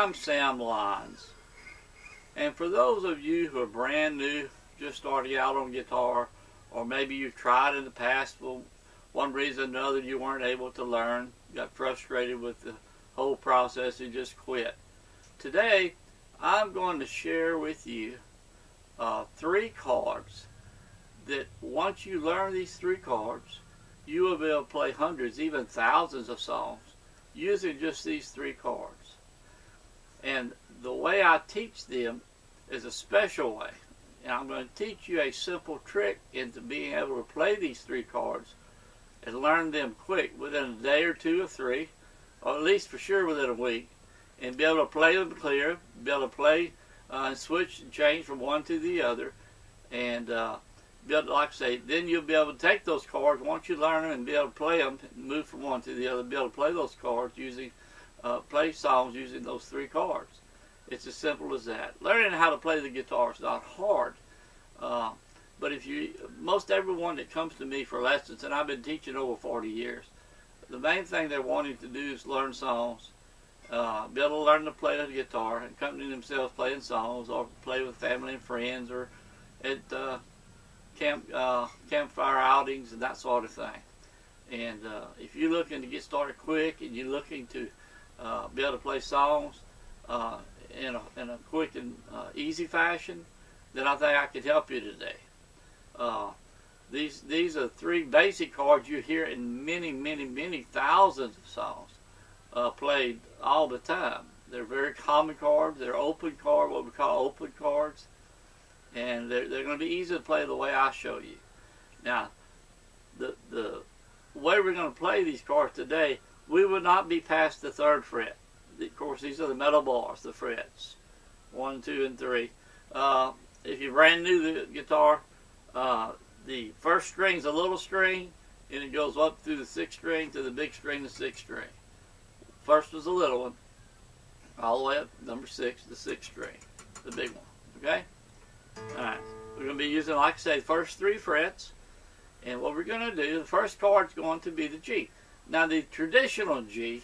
rhyme sound lines. And for those of you who are brand new, just starting out on guitar, or maybe you've tried in the past, for one reason or another you weren't able to learn, got frustrated with the whole process and just quit. Today, I'm going to share with you 3 chords that once you learn these 3 chords, you will be able to play hundreds, even thousands of songs using just these 3 chords. And the way I teach them is a special way. And I'm going to teach you a simple trick into being able to play these 3 chords and learn them quick within a day or 2 or 3, or at least for sure within a week, and be able to play them clear, be able to play and switch and change from one to the other, and be able to, like I say, then you'll be able to take those chords once you learn them and be able to play them, move from one to the other, be able to play those chords using, play songs using those 3 chords. It's as simple as that. Learning how to play the guitar is not hard, but most everyone that comes to me for lessons, and I've been teaching over 40 years, the main thing they're wanting to do is learn songs, be able to learn to play the guitar, and accompany themselves playing songs, or play with family and friends, or at campfire outings and that sort of thing. And if you're looking to get started quick and you're looking to be able to play songs in a quick and easy fashion, then I think I could help you today. These are 3 basic chords you hear in many thousands of songs played all the time. They're very common chords. They're open chords, what we call open chords. And they're going to be easy to play the way I show you. Now, the way we're going to play these chords today, we will not be past the 3rd fret. Of course, these are the metal bars, the frets, 1, 2, and 3. If you're brand new to the guitar, the first string is a little string, and it goes up through the 6th string to the big string, the 6th string. First was a little one, all the way up, number 6, the 6th string, the big one. Okay? Alright, we're going to be using, like I say, the first 3 frets. And what we're going to do, the first chord is going to be the G. Now, the traditional G,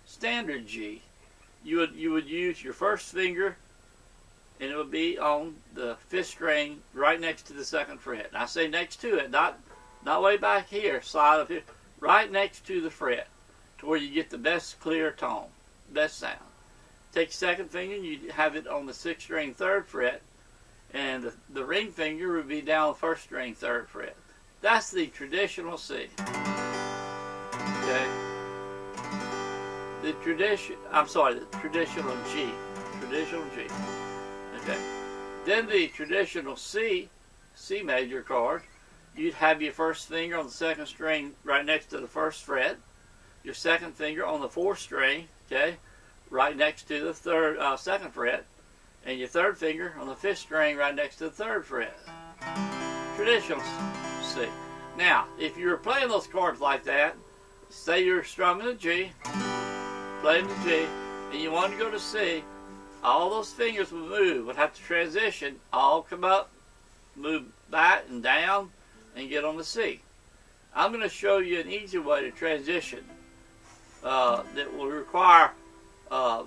standard G, you would use your first finger, and it would be on the 5th string right next to the 2nd fret. And I say next to it, not way back here, side of here, right next to the fret, to where you get the best clear tone, best sound. Take your 2nd finger, and you have it on the 6th string 3rd fret, and the ring finger would be down the 1st string 3rd fret. That's the traditional C. Okay. The traditional G. Traditional G. Okay. Then the traditional C major chord, you'd have your first finger on the 2nd string right next to the 1st fret, your 2nd finger on the 4th string, okay, right next to the 2nd fret, and your 3rd finger on the 5th string right next to the 3rd fret. Traditional C. Now, if you were playing those chords like that, say you're strumming a G, playing the G, and you want to go to C, all those fingers would have to transition, all come up, move back and down, and get on the C. I'm going to show you an easy way to transition that will require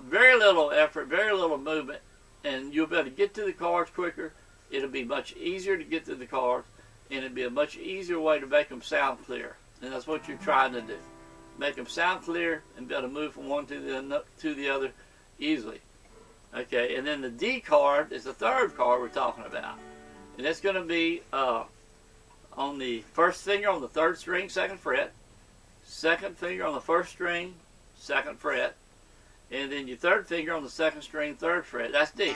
very little effort, very little movement, and you'll be able to get to the chords quicker. It'll be much easier to get to the chords, and it'll be a much easier way to make them sound clear. And that's what you're trying to do. Make them sound clear and be able to move from one to the other easily. Okay, and then the D chord is the 3rd chord we're talking about. And it's going to be on the 1st finger on the 3rd string, 2nd fret, 2nd finger on the 1st string, 2nd fret, and then your 3rd finger on the 2nd string, 3rd fret. That's D.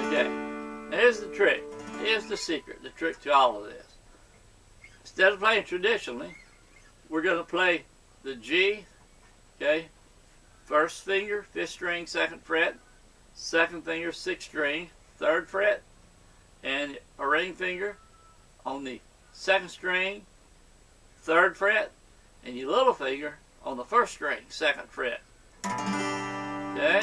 Okay. Now here's the trick. Here's the secret, the trick to all of this. Instead of playing traditionally, we're going to play the G, okay, 1st finger, 5th string, 2nd fret, 2nd finger, 6th string, 3rd fret, and a ring finger on the 2nd string, 3rd fret, and your little finger on the 1st string, 2nd fret. Okay?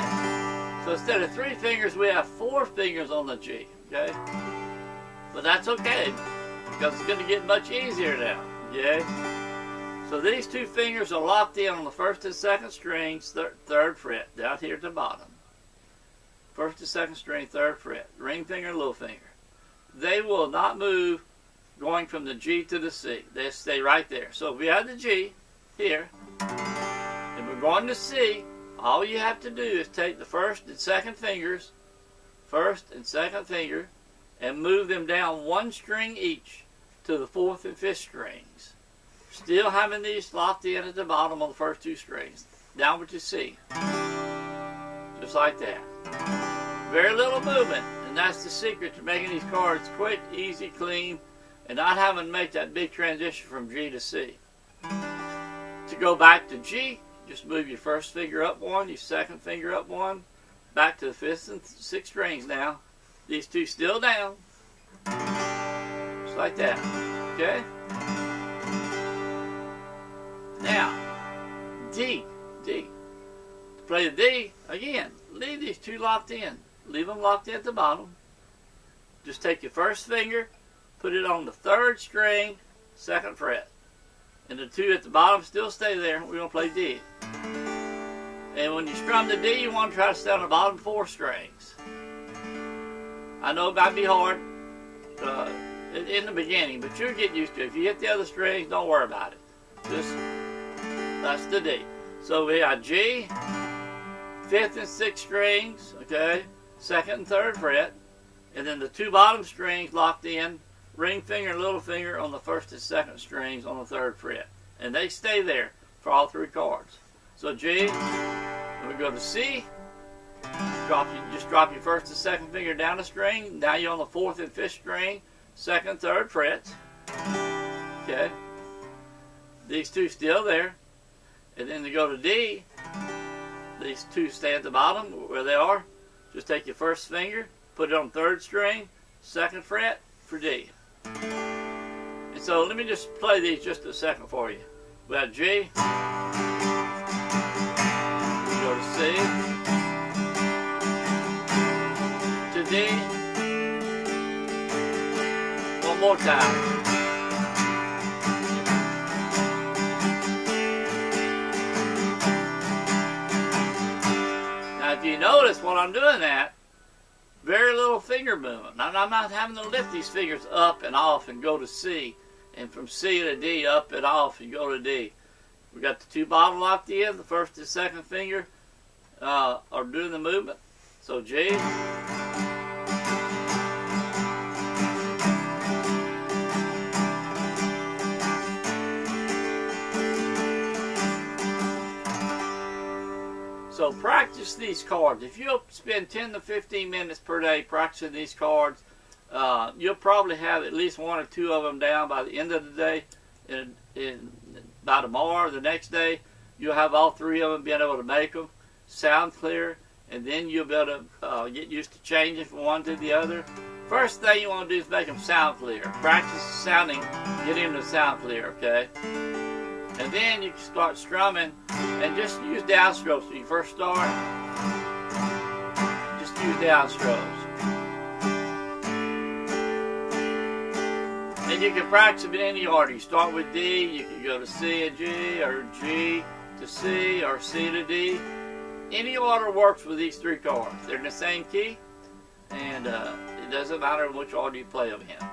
So instead of 3 fingers, we have 4 fingers on the G. Okay? But that's okay, because it's going to get much easier now. Okay? So these two fingers are locked in on the first and second strings, third fret, down here at the bottom. First and second string, third fret, ring finger and little finger. They will not move going from the G to the C. They stay right there. So if we have the G here, and we're going to C, all you have to do is take the first and second fingers, and move them down one string each to the fourth and fifth strings. Still having these locked in at the bottom on the first two strings. Downward to C. Just like that. Very little movement, and that's the secret to making these chords quick, easy, clean, and not having to make that big transition from G to C. To go back to G, just move your first finger up one, your second finger up one, back to the fifth and sixth strings now. These two still down. Just like that. Okay? Now, D. To play the D, again, leave these two locked in. Leave them locked in at the bottom. Just take your first finger, put it on the third string, second fret. And the two at the bottom still stay there. We're going to play D. And when you strum the D, you want to try to stay on the bottom four strings. I know it might be hard in the beginning, but you'll get used to it. If you hit the other strings, don't worry about it. That's the D. So we have G, fifth and sixth strings, okay, second and third fret, and then the two bottom strings locked in, ring finger and little finger on the first and second strings on the third fret. And they stay there for all three chords. So G, and we go to C, just drop your first and second finger down the string. Now you're on the fourth and fifth string, second, third frets. Okay. These two still there. And then to go to D, these two stay at the bottom where they are. Just take your first finger, put it on third string, second fret for D. And so let me just play these just a second for you. We have G, go to C, to D, one more time. Now if you notice when I'm doing that, very little finger movement. I'm not having to lift these fingers up and off and go to C. And from C to D, up and off and go to D. We got the two bottom locked in. The first and second finger are doing the movement. So G. So practice these chords. If you'll spend 10 to 15 minutes per day practicing these chords, you'll probably have at least one or two of them down by the end of the day. And by tomorrow or the next day, you'll have all three of them being able to make them sound clear, and then you'll be able to get used to changing from one to the other. First thing you want to do is make them sound clear. Practice sounding, get them to sound clear, okay? And then you can start strumming and just use downstrokes when you first start. Just use downstrokes. And you can practice them in any order. You start with D, you can go to C and G, or G to C, or C to D. Any order works with these three chords. They're in the same key, and it doesn't matter which order you play them in.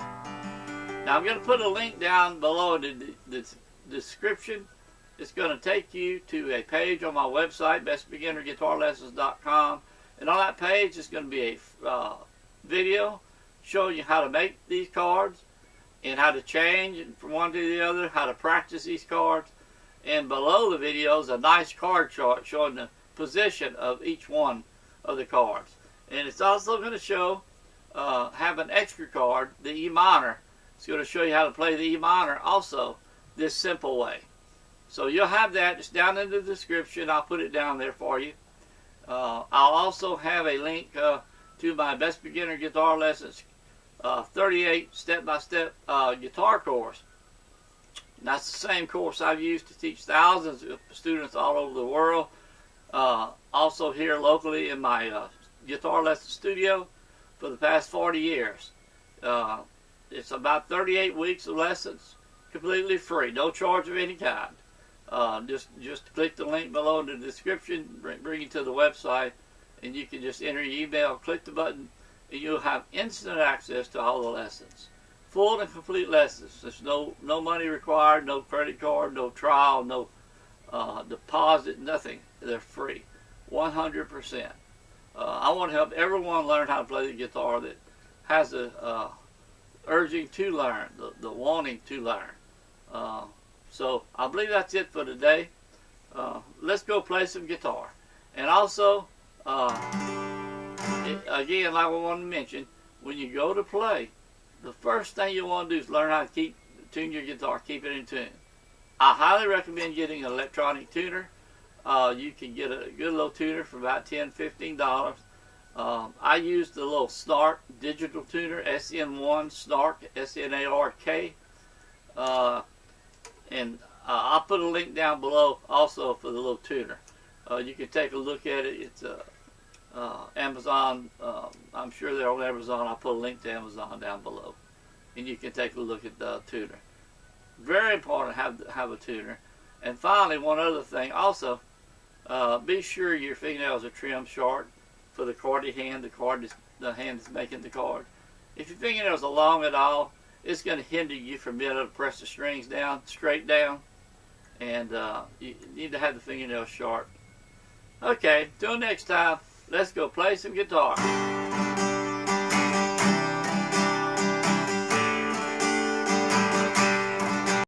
Now I'm going to put a link down below in the description. It's going to take you to a page on my website, bestbeginnerguitarlessons.com, and on that page is going to be a video showing you how to make these chords and how to change from one to the other, how to practice these chords. And below the video is a nice chord chart showing the position of each one of the chords. And it's also going to show, have an extra chord, the E minor. It's going to show you how to play the E minor also this simple way. So you'll have that. It's down in the description. I'll put it down there for you. I'll also have a link to my Best Beginner Guitar Lessons 38 step-by-step guitar course. And that's the same course I've used to teach thousands of students all over the world. Also here locally in my guitar lesson studio for the past 40 years. It's about 38 weeks of lessons, completely free, no charge of any kind. Just click the link below in the description, bring you to the website, and you can just enter your email, click the button, and you'll have instant access to all the lessons. Full and complete lessons. There's no money required, no credit card, no trial, no deposit, nothing. They're free, 100%. I want to help everyone learn how to play the guitar that has a urging to learn, the wanting to learn. So I believe that's it for today. Let's go play some guitar. And also, again, like I wanted to mention, when you go to play, the first thing you want to do is learn how to tune your guitar, keep it in tune. I highly recommend getting an electronic tuner. You can get a good little tuner for about $10, $15. I use the little Snark digital tuner, SN1 Snark, S-N-A-R-K. And I'll put a link down below also for the little tuner. You can take a look at it. It's Amazon. I'm sure they're on Amazon. I'll put a link to Amazon down below, and you can take a look at the tuner. Very important to have a tuner. And finally, one other thing. Also, be sure your fingernails are trimmed short for the carded hand. The hand that's making the card. If your fingernails are long at all, it's going to hinder you from being able to press the strings down, straight down. And you need to have the fingernails sharp. Okay, till next time, let's go play some guitar.